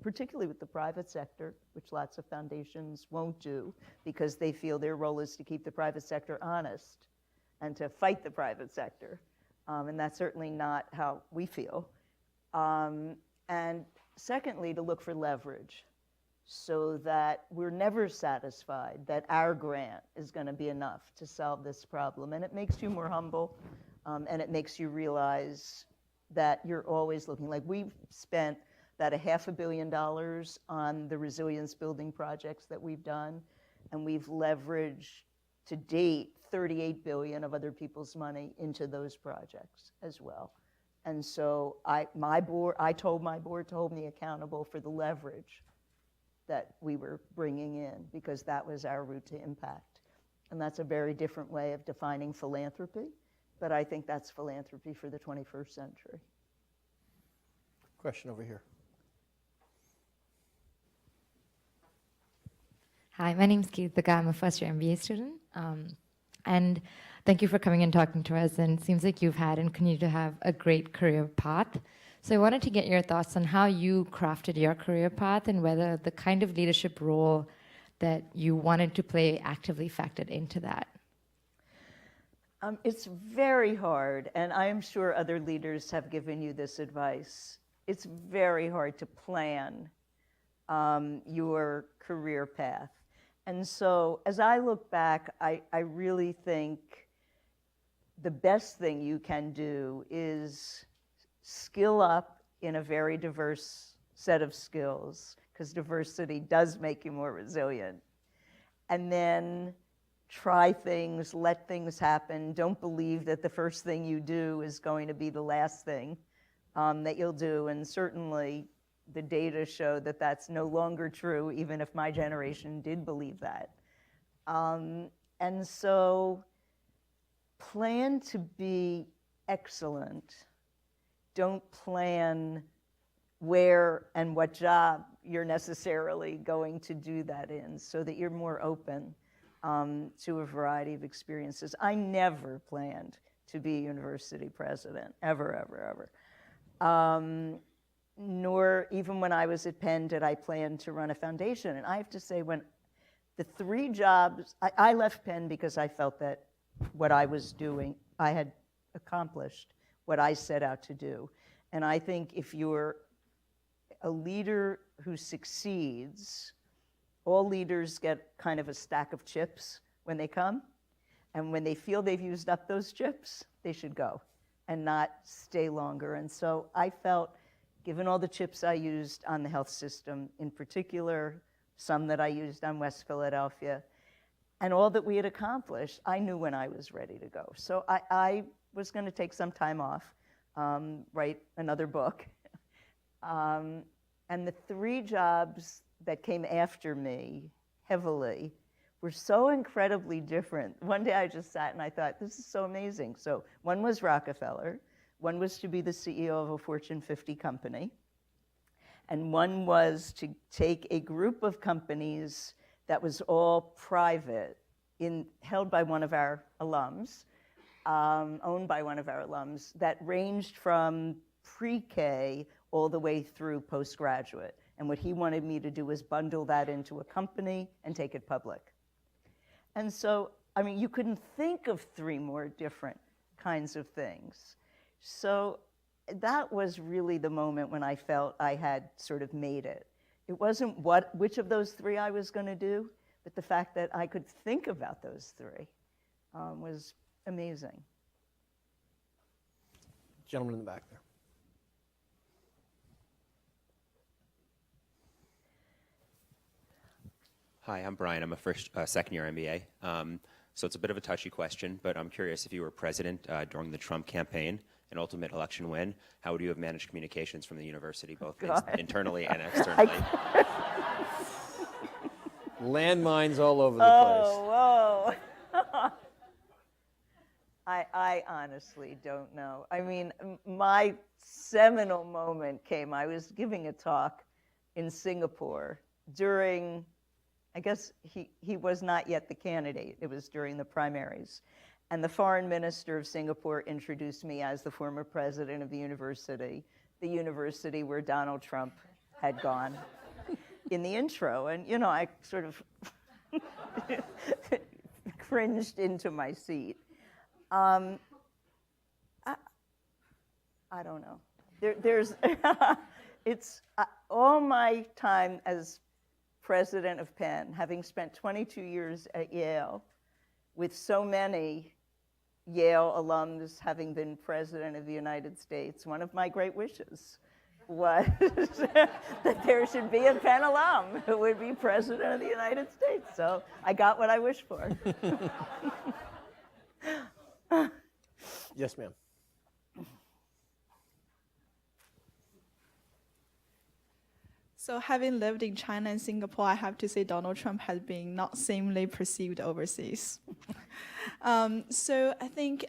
particularly with the private sector, which lots of foundations won't do because they feel their role is to keep the private sector honest and to fight the private sector. And that's certainly not how we feel. And secondly, to look for leverage so that we're never satisfied that our grant is going to be enough to solve this problem. And it makes you more humble, and it makes you realize that you're always looking. Like, we've spent about $500 million on the resilience building projects that we've done, and we've leveraged to date $38 billion of other people's money into those projects as well. And so I told my board to hold me accountable for the leverage that we were bringing in, because that was our route to impact. And that's a very different way of defining philanthropy, but I think that's philanthropy for the 21st century. Question over here. Hi, my name's Geethika. I'm a first-year MBA student. And thank you for coming and talking to us. And it seems like you've had and continue to have a great career path. So I wanted to get your thoughts on how you crafted your career path and whether the kind of leadership role that you wanted to play actively factored into that. It's very hard, and I am sure other leaders have given you this advice. It's very hard to plan your career path. And so as I look back, I really think the best thing you can do is skill up in a very diverse set of skills, because diversity does make you more resilient. And then try things, let things happen. Don't believe that the first thing you do is going to be the last thing that you'll do. And certainly the data show that that's no longer true, even if my generation did believe that. And so plan to be excellent. Don't plan where and what job you're necessarily going to do that in, so that you're more open to a variety of experiences. I never planned to be a university president, ever. Nor even when I was at Penn did I plan to run a foundation. And I have to say, when the 3 jobs, I left Penn because I felt that what I was doing, I had accomplished what I set out to do. And I think if you're a leader who succeeds, all leaders get kind of a stack of chips when they come. And when they feel they've used up those chips, they should go and not stay longer. And so I felt, given all the chips I used on the health system, in particular, some that I used on West Philadelphia, and all that we had accomplished, I knew when I was ready to go. So I was going to take some time off, write another book. And the 3 jobs that came after me heavily were so incredibly different. One day I just sat and I thought, this is so amazing. So one was Rockefeller, one was to be the CEO of a Fortune 50 company, and one was to take a group of companies that was all private, held by one of our alums, owned by one of our alums, that ranged from pre-K all the way through postgraduate. And what he wanted me to do was bundle that into a company and take it public. And so, I mean, you couldn't think of 3 more different kinds of things. So that was really the moment when I felt I had sort of made it. It wasn't which of those 3 I was going to do, but the fact that I could think about those 3 was amazing. Gentleman in the back there. Hi, I'm Brian. I'm a second-year MBA. So it's a bit of a touchy question, but I'm curious, if you were president during the Trump campaign and ultimate election win, how would you have managed communications from the university, both internally and externally? Landmines all over the place. Oh, whoa. I honestly don't know. I mean, my seminal moment came, I was giving a talk in Singapore during, I guess he was not yet the candidate. It was during the primaries. And the foreign minister of Singapore introduced me as the former president of the university where Donald Trump had gone in the intro. And, you know, I sort of cringed into my seat. I don't know. There's it's all my time as president of Penn, having spent 22 years at Yale, with so many Yale alums having been president of the United States, one of my great wishes was that there should be a Penn alum who would be president of the United States. So I got what I wished for. Yes, ma'am. So having lived in China and Singapore, I have to say Donald Trump has been not samely perceived overseas. So I think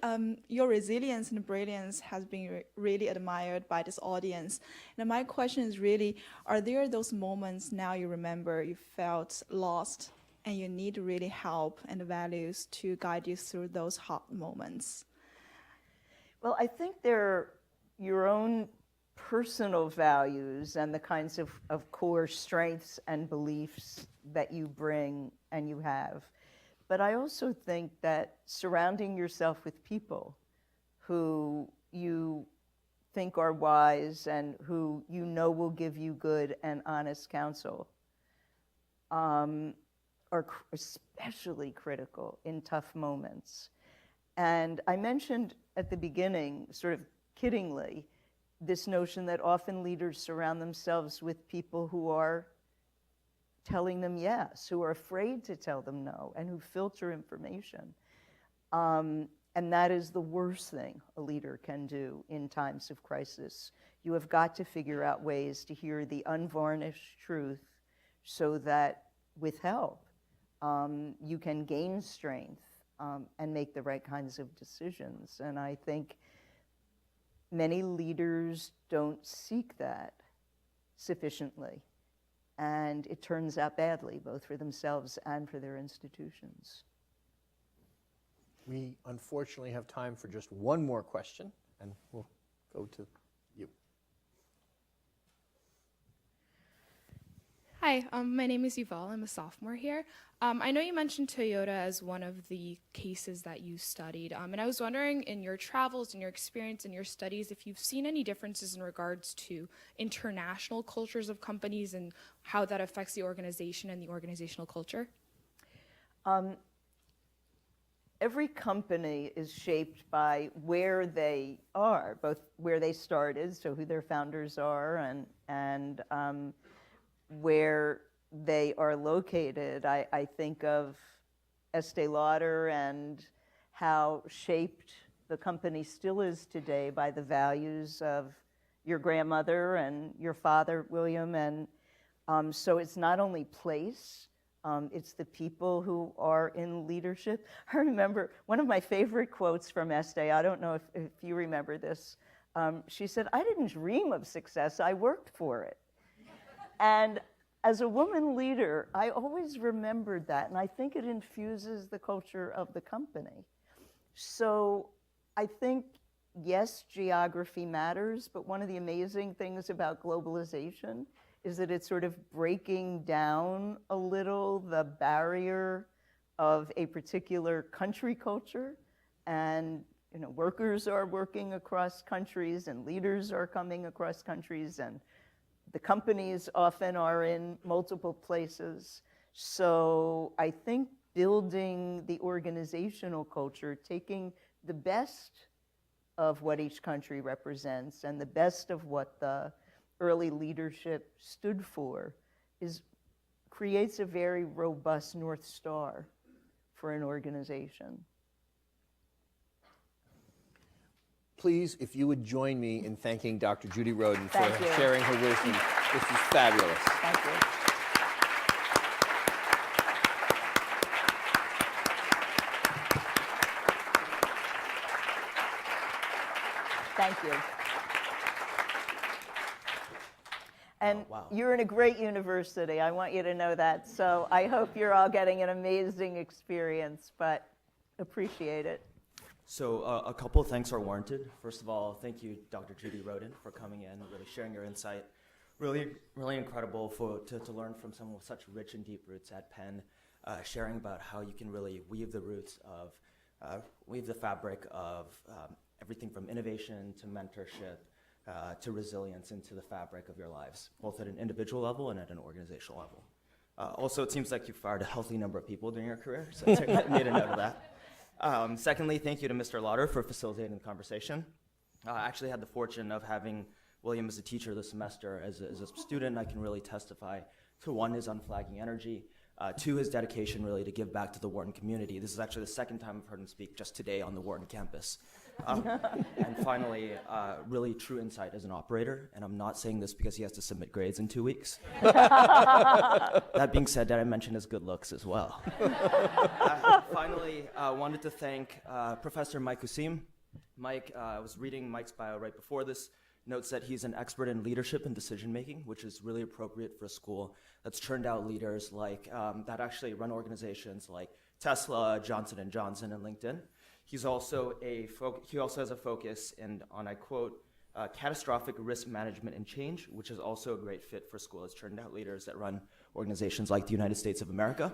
your resilience and brilliance has been really admired by this audience. And my question is really, are there those moments now you remember you felt lost and you need really help and values to guide you through those hard moments? Well, I think they're your own personal values and the kinds of core strengths and beliefs that you bring and you have. But I also think that surrounding yourself with people who you think are wise and who you know will give you good and honest counsel are especially critical in tough moments. And I mentioned at the beginning, sort of kiddingly, this notion that often leaders surround themselves with people who are telling them yes, who are afraid to tell them no, and who filter information. And that is the worst thing a leader can do in times of crisis. You have got to figure out ways to hear the unvarnished truth so that with help, you can gain strength and make the right kinds of decisions. And I think many leaders don't seek that sufficiently, and it turns out badly, both for themselves and for their institutions. We unfortunately have time for just one more question, and we'll go to you. Hi, my name is Yuval. I'm a sophomore here. I know you mentioned Toyota as one of the cases that you studied, and I was wondering, in your travels, in your experience, in your studies, if you've seen any differences in regards to international cultures of companies and how that affects the organization and the organizational culture? Every company is shaped by where they are, both where they started, so who their founders are, and where they are located. I think of Estee Lauder and how shaped the company still is today by the values of your grandmother and your father, William. And so it's not only place, it's the people who are in leadership. I remember one of my favorite quotes from Estee. I don't know if you remember this. She said, "I didn't dream of success, I worked for it." And as a woman leader, I always remembered that, and I think it infuses the culture of the company. So I think, yes, geography matters, but one of the amazing things about globalization is that it's sort of breaking down a little the barrier of a particular country culture, and workers are working across countries, and leaders are coming across countries, and the companies often are in multiple places. So I think building the organizational culture, taking the best of what each country represents and the best of what the early leadership stood for, creates a very robust North Star for an organization. Please, if you would join me in thanking Dr. Judy Rodin for Thank you. sharing her wisdom. This is fabulous. Thank you. Thank you. And you're in a great university. I want you to know that. So I hope you're all getting an amazing experience, but appreciate it. So a couple of thanks are warranted. First of all, thank you, Dr. Judy Rodin, for coming in and really sharing your insight. Really, really incredible to learn from someone with such rich and deep roots at Penn, sharing about how you can really weave the fabric of everything from innovation to mentorship to resilience into the fabric of your lives, both at an individual level and at an organizational level. Also, it seems like you fired a healthy number of people during your career, so I made a note of that. Secondly, thank you to Mr. Lauder for facilitating the conversation. I actually had the fortune of having William as a teacher this semester. As a student, I can really testify to, one, his unflagging energy, two, his dedication really to give back to the Wharton community. This is actually the second time I've heard him speak just today on the Wharton campus. And finally, really true insight as an operator, and I'm not saying this because he has to submit grades in 2 weeks. That being said, did I mention his good looks as well? Finally, I wanted to thank Professor Mike Husim. Mike, I was reading Mike's bio right before this, notes that he's an expert in leadership and decision-making, which is really appropriate for a school that's churned out leaders like that actually run organizations like Tesla, Johnson & Johnson, and LinkedIn. He also has a focus on, I quote, catastrophic risk management and change, which is also a great fit for school. It's churned out leaders that run organizations like the United States of America.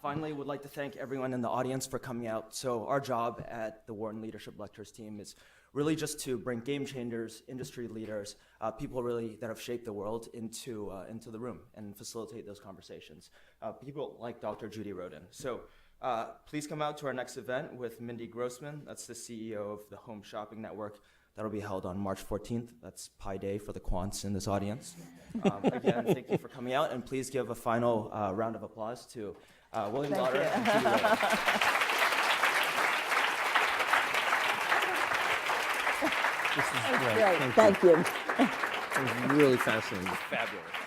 Finally, would like to thank everyone in the audience for coming out. So our job at the Wharton Leadership Lectures team is really just to bring game changers, industry leaders, people really that have shaped the world into the room and facilitate those conversations. People like Dr. Judy Rodin. So please come out to our next event with Mindy Grossman. That's the CEO of the Home Shopping Network. That'll be held on March 14th. That's Pi Day for the quants in this audience. Again, thank you for coming out, and please give a final round of applause to William Lauder and Judy Rodin. This is great. Thank you. It was really fascinating. Fabulous.